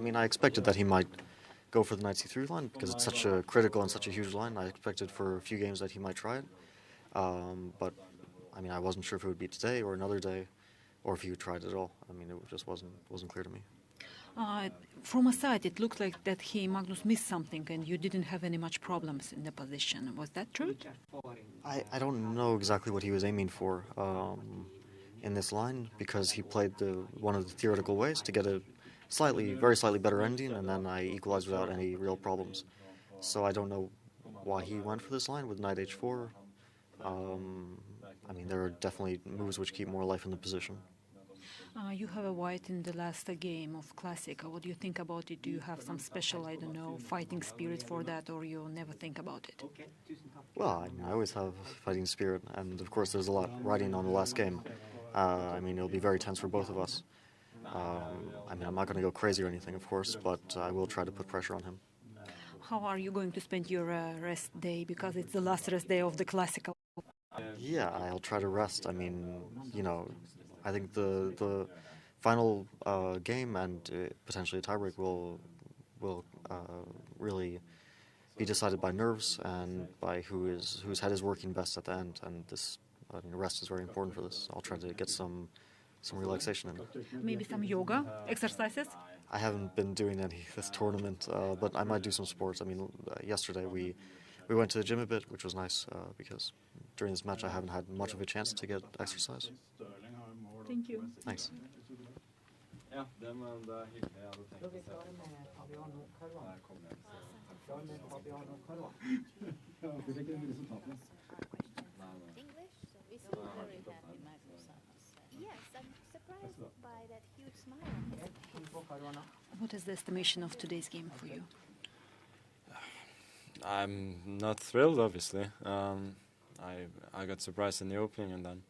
I mean, I expected that he might go for the knight c3 line because it's such a critical and such a huge line. I expected for a few games that he might try it. But, I mean, I wasn't sure if it would be today or another day or if he would try it at all. I mean, it just wasn't clear to me. From a side, it looked like that Magnus missed something and you didn't have any much problems in the position. Was that true? I don't know exactly what he was aiming for in this line because he played one of the theoretical ways to get a very slightly better ending, and then I equalized without any real problems. So I don't know why he went for this line with knight h4. I mean, there are definitely moves which keep more life in the position. You have a white in the last game of Classic. What do you think about it? Do you have some special, I don't know, fighting spirit for that, or you never think about it? Well, I mean, I always have fighting spirit, and of course there's a lot riding on the last game. I mean, it'll be very tense for both of us. I mean, I'm not going to go crazy or anything, of course, but I will try to put pressure on him. How are you going to spend your rest day? Because it's the last rest day of the Classical. Yeah, I'll try to rest. I mean, you know, I think the final game and potentially a tiebreak will really be decided by nerves and by whose head is working best at the end. And this, I mean, rest is very important for this. I'll try to get some relaxation in it. Maybe some yoga exercises? I haven't been doing any this tournament, but I might do some sports. I mean, yesterday we went to the gym a bit, which was nice because during this match I haven't had much of a chance to get exercise. Thank you. Thanks. Yes, I'm surprised by that huge smile on his face. What is the estimation of today's game for you? I'm not thrilled, obviously. I got surprised in the opening and then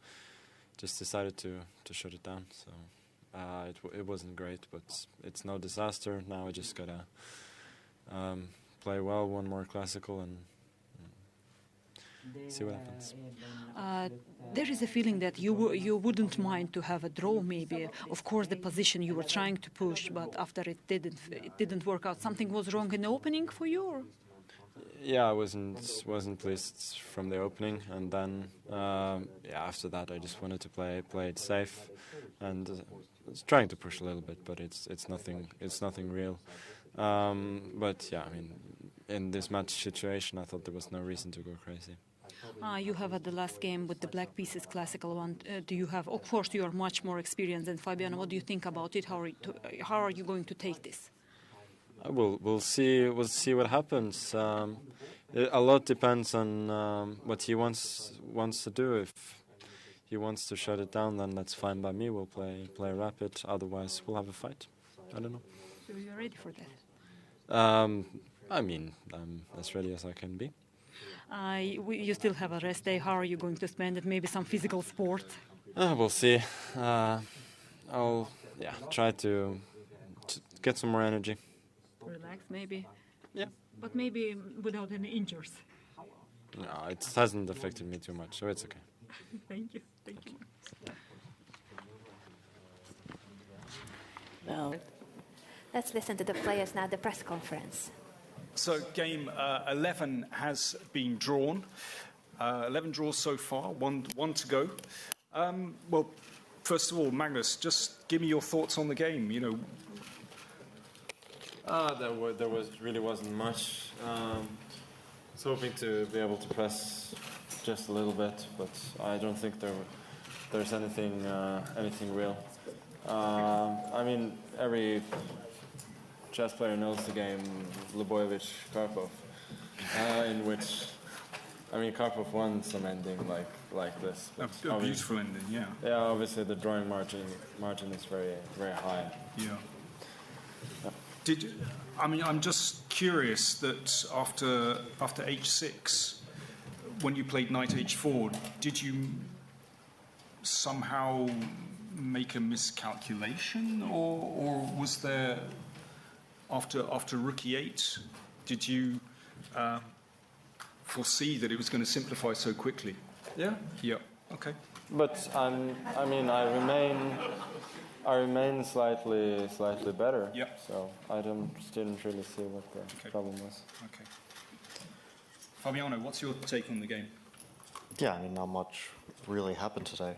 just decided to shut it down. So it wasn't great, but it's no disaster. Now I just gotta play well, one more classical, and see what happens. There is a feeling that you wouldn't mind to have a draw, maybe. Of course, the position you were trying to push, but after it didn't work out. Something was wrong in the opening for you? Or? Yeah, I wasn't pleased from the opening, and then after that I just wanted to play it safe, and I was trying to push a little bit, but it's nothing real. But yeah, I mean, in this match situation, I thought there was no reason to go crazy. You have at the last game with the Black Pieces Classical one. Do you have? Of course, you are much more experienced than Fabiano. What do you think about it? How are you going to take this? We'll see. We'll see what happens. A lot depends on what he wants to do. If he wants to shut it down, then that's fine by me. We'll play rapid. Otherwise, we'll have a fight. I don't know. So you're ready for that? I mean, I'm as ready as I can be. You still have a rest day. How are you going to spend it? Maybe some physical sport? We'll see. I'll try to get some more energy. Relax, maybe. Yeah. But maybe without any injuries. No, it hasn't affected me too much, so it's okay. Thank you. Thank you. Well, let's listen to the players now at the press conference. So game 11 has been drawn. 11 draws so far, one to go. Well, first of all, Magnus, just give me your thoughts on the game. You know, there really wasn't much. I was hoping to be able to press just a little bit, but I don't think there's anything real. I mean, every chess player knows the game Lebojevic-Karpov, in which, I mean, Karpov won some ending like this. A beautiful ending, yeah. Yeah, obviously the drawing margin is very, very high. Yeah. I'm just curious that after h6, when you played knight h4, did you somehow make a miscalculation, or was there after rook e8, did you foresee that it was going to simplify so quickly? Yeah. Yeah. Okay. But I mean, I remain I remain slightly better. Yep. So I didn't really see what the problem was. Okay. Fabiano, what's your take on the game? Yeah, I mean, not much really happened today.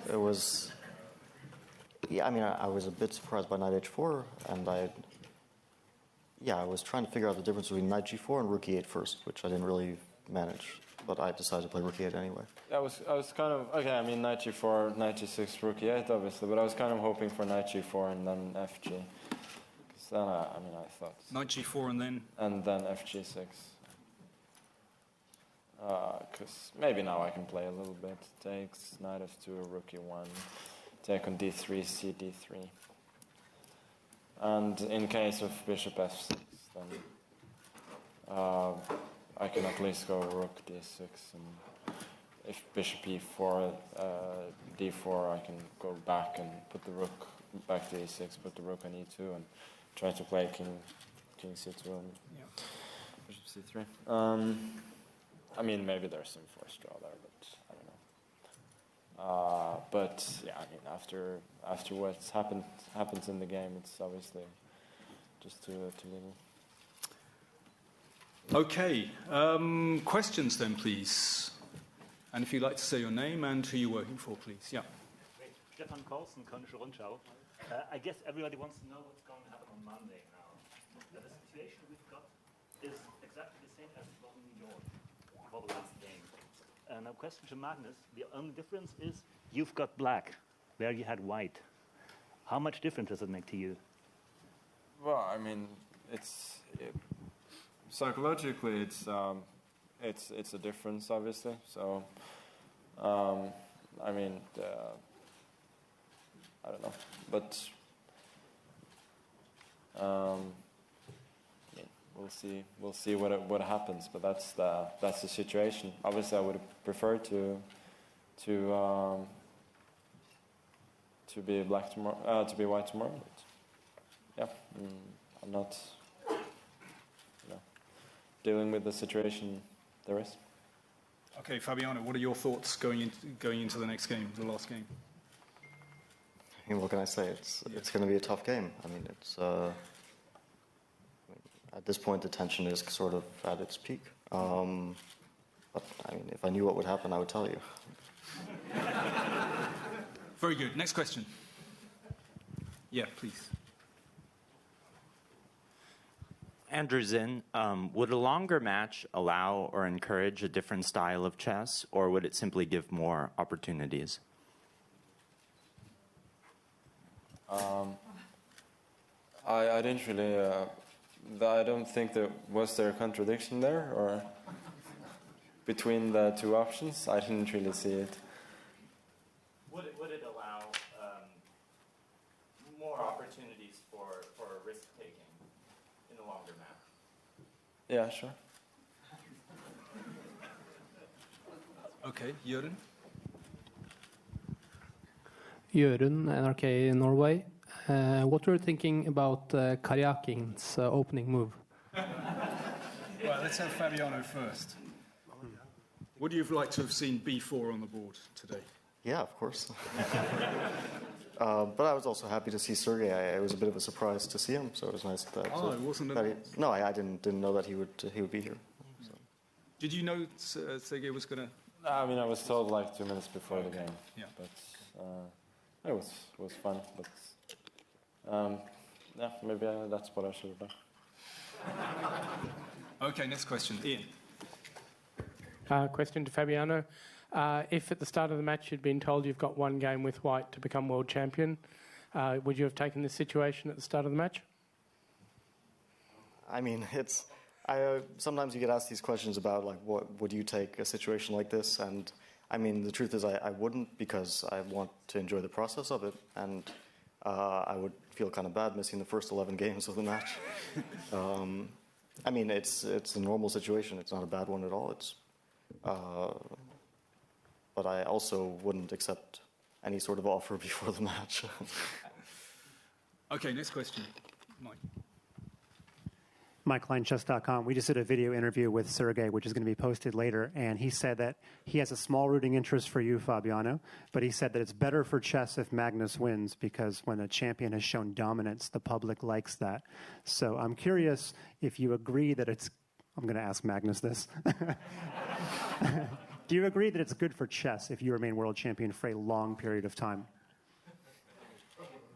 It was. Yeah, I mean, I was a bit surprised by knight h4, and I was trying to figure out the difference between knight g4 and rook e8 first, which I didn't really manage, but I decided to play rook e8 anyway. I was kind of okay. I mean, knight g4, knight g6, rook e8, obviously, but I was kind of hoping for knight g4 and then fg. Because then, I thought Knight g4 and then fg6. Because maybe now I can play a little bit. Takes knight f2, rook e1, take on d3, c d3. And in case of bishop f6, then I can at least go rook d6, and if bishop e4, d4, I can go back and put the rook back to e6, put the rook on e2, and try to play king c2 and bishop c3. I mean, maybe there's some forced draw there, but I don't know. But yeah, I mean, after what's happens in the game, it's obviously just too little. Okay. Questions then, please. And if you'd like to say your name and who you're working for, please. Yeah. Great. Stefan Carlsen, Kölnische Rundschau. I guess everybody wants to know what's going to happen on Monday now. The situation we've got is exactly the same as it was in New York for the last game. And a question to Magnus, the only difference is you've got black, where you had white. How much difference does it make to you? Well, I mean, psychologically, it's a difference, obviously. So, I mean, I don't know, but I mean, we'll see what happens. But that's the situation. Obviously, I would prefer to be black tomorrow, to be white tomorrow. But yeah, I'm not, dealing with the situation there is. Okay, Fabiano, what are your thoughts going into the next game, the last game? I mean, what can I say? It's going to be a tough game. I mean, at this point the tension is sort of at its peak. But I mean, if I knew what would happen, I would tell you. Very good. Next question. Yeah, please. Andrew Zinn, would a longer match allow or encourage a different style of chess, or would it simply give more opportunities? I didn't really. I don't think was there a contradiction there, or between the two options. I didn't really see it. Would it allow more opportunities for risk taking in the longer match? Yeah, sure. Okay, Jørund. Jørund, NRK Norway. What were you thinking about Karjakin's opening move? Well, let's have Fabiano first. Would you have liked to have seen b4 on the board today? Yeah, of course. But I was also happy to see Sergei. It was a bit of a surprise to see him, so it was nice that. It wasn't. No, I didn't know that he would be here. So. Did you know Sergei was going to? I mean, I was told like 2 minutes before the game. Yeah. But it was fun. But yeah, maybe that's what I should have done. Okay, next question, Ian. Question to Fabiano. If at the start of the match you'd been told you've got one game with white to become world champion, would you have taken this situation at the start of the match? I mean, sometimes you get asked these questions about, like, what would you take a situation like this? And, I mean, the truth is I wouldn't, because I want to enjoy the process of it, and I would feel kind of bad missing the first 11 games of the match. I mean, it's a normal situation. It's not a bad one at all. But I also wouldn't accept any sort of offer before the match. Okay, next question, Mike. MikeLineChess.com. We just did a video interview with Sergey, which is going to be posted later, and he said that he has a small rooting interest for you, Fabiano, but he said that it's better for chess if Magnus wins because when a champion has shown dominance, the public likes that. So I'm curious if you agree that it's... I'm going to ask Magnus this. Do you agree that it's good for chess if you remain world champion for a long period of time?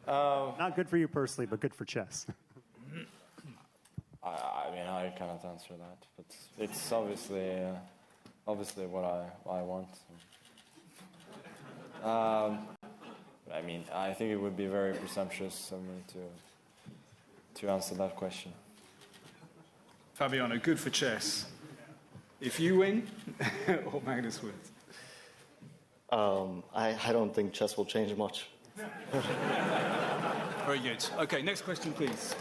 Not good for you personally, but good for chess. I mean, I cannot answer that, but it's obviously what I want. I mean, I think it would be very presumptuous of me to answer that question. Fabiano, good for chess. If you win, or Magnus wins. I don't think chess will change much. Very good. Okay, next question, please.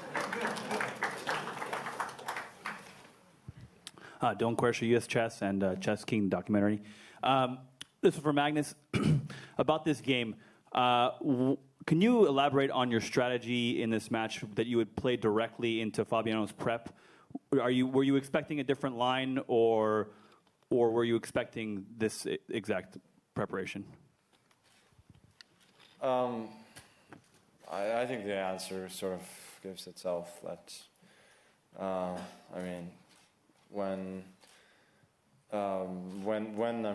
Don Quersher, US Chess and Chess King documentary. This is for Magnus. About this game, can you elaborate on your strategy in this match that you would play directly into Fabiano's prep? Were you expecting a different line, or were you expecting this exact preparation? I think the answer sort of gives itself. That I mean, when I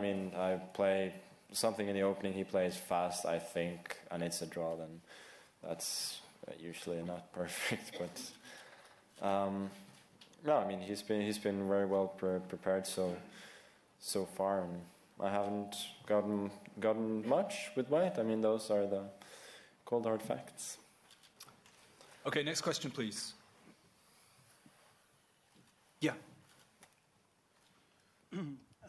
mean I play something in the opening, he plays fast, I think, and it's a draw. Then that's usually not perfect, but no, I mean he's been very well prepared so far, and I haven't gotten much with white. I mean, those are the cold hard facts. Okay, next question, please. Yeah.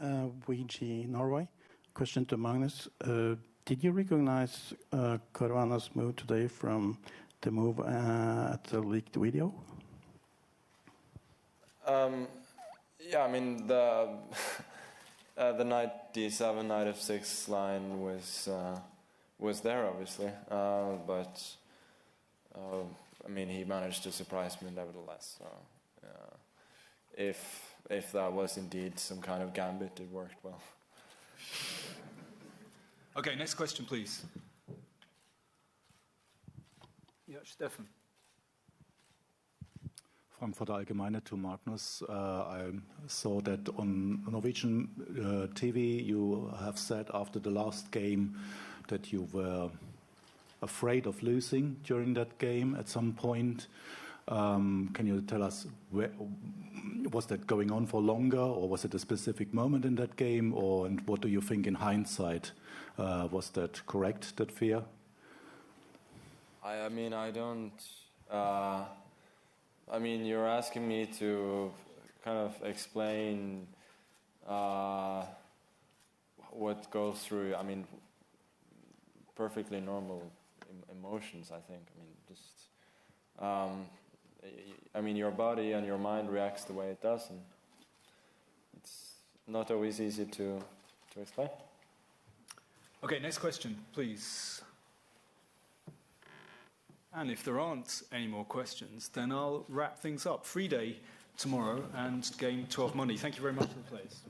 VG Norway. Question to Magnus. Did you recognize Caruana's move today from the move at the leaked video? Yeah, I mean the knight d7, knight f6 line was there obviously, but I mean he managed to surprise me nevertheless. So if that was indeed some kind of gambit, it worked well. Okay, next question, please. Yeah, Stefan. Frankfurter Allgemeine to Magnus. I saw that on Norwegian TV you have said after the last game that you were afraid of losing during that game at some point. Can you tell us, was that going on for longer, or was it a specific moment in that game, and what do you think in hindsight? Was that correct, that fear? I mean, I don't... I mean, you're asking me to kind of explain what goes through, I mean, perfectly normal emotions, I think. I mean, just... I mean, your body and your mind reacts the way it does, and it's not always easy to explain. Okay, next question, please. And if there aren't any more questions, then I'll wrap things up. Free day tomorrow and game 12 Monday. Thank you very much for the plays.